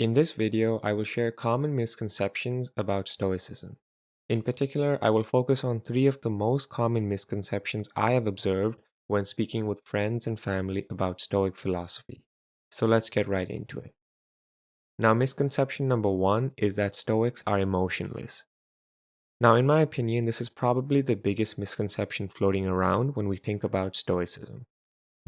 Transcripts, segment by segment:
In this video, I will share common misconceptions about Stoicism. In particular, I will focus on three of the most common misconceptions I have observed when speaking with friends and family about Stoic philosophy. So let's get right into it. Now, misconception number one is that Stoics are emotionless. Now, in my opinion, this is probably the biggest misconception floating around when we think about Stoicism.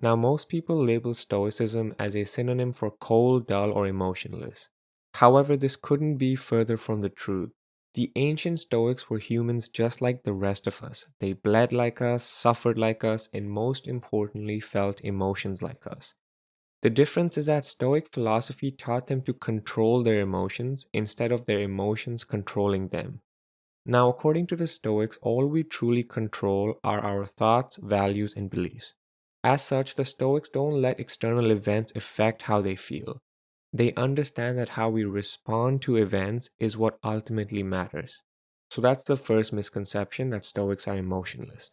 Now, most people label Stoicism as a synonym for cold, dull, or emotionless. However, this couldn't be further from the truth. The ancient Stoics were humans just like the rest of us. They bled like us, suffered like us, and most importantly, felt emotions like us. The difference is that Stoic philosophy taught them to control their emotions instead of their emotions controlling them. Now, according to the Stoics, all we truly control are our thoughts, values, and beliefs. As such, the Stoics don't let external events affect how they feel. They understand that how we respond to events is what ultimately matters. So that's the first misconception, that Stoics are emotionless.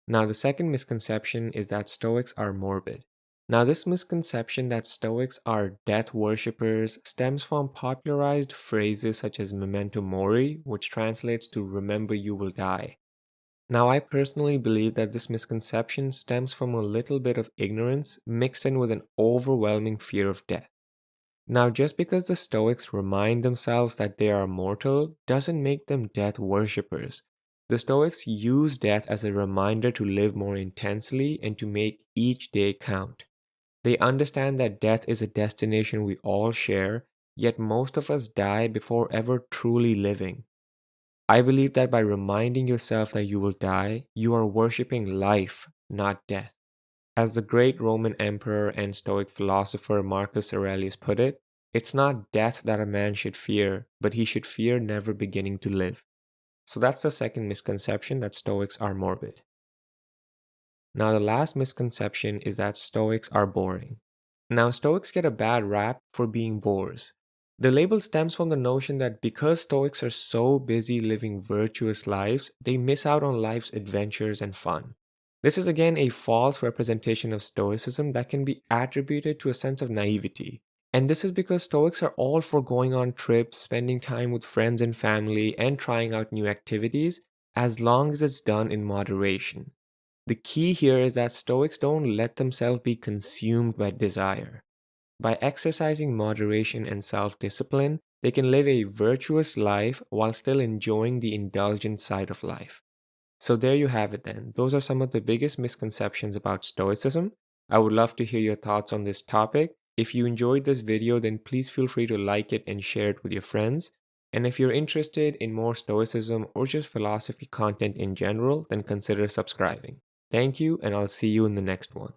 Now, the second misconception is that Stoics are morbid. Now, this misconception that Stoics are death worshippers stems from popularized phrases such as memento mori, which translates to remember you will die. Now, I personally believe that this misconception stems from a little bit of ignorance mixed in with an overwhelming fear of death. Now, just because the Stoics remind themselves that they are mortal doesn't make them death worshippers. The Stoics use death as a reminder to live more intensely and to make each day count. They understand that death is a destination we all share, yet most of us die before ever truly living. I believe that by reminding yourself that you will die, you are worshipping life, not death. As the great Roman emperor and Stoic philosopher Marcus Aurelius put it, it's not death that a man should fear, but he should fear never beginning to live. So that's the second misconception, that Stoics are morbid. Now, the last misconception is that Stoics are boring. Now, Stoics get a bad rap for being bores. The label stems from the notion that because Stoics are so busy living virtuous lives, they miss out on life's adventures and fun. This is again a false representation of Stoicism that can be attributed to a sense of naivety. And this is because Stoics are all for going on trips, spending time with friends and family, and trying out new activities, as long as it's done in moderation. The key here is that Stoics don't let themselves be consumed by desire. By exercising moderation and self discipline, they can live a virtuous life while still enjoying the indulgent side of life. So, there you have it then. Those are some of the biggest misconceptions about Stoicism. I would love to hear your thoughts on this topic. If you enjoyed this video, then please feel free to like it and share it with your friends. And if you're interested in more Stoicism or just philosophy content in general, then consider subscribing. Thank you, and I'll see you in the next one.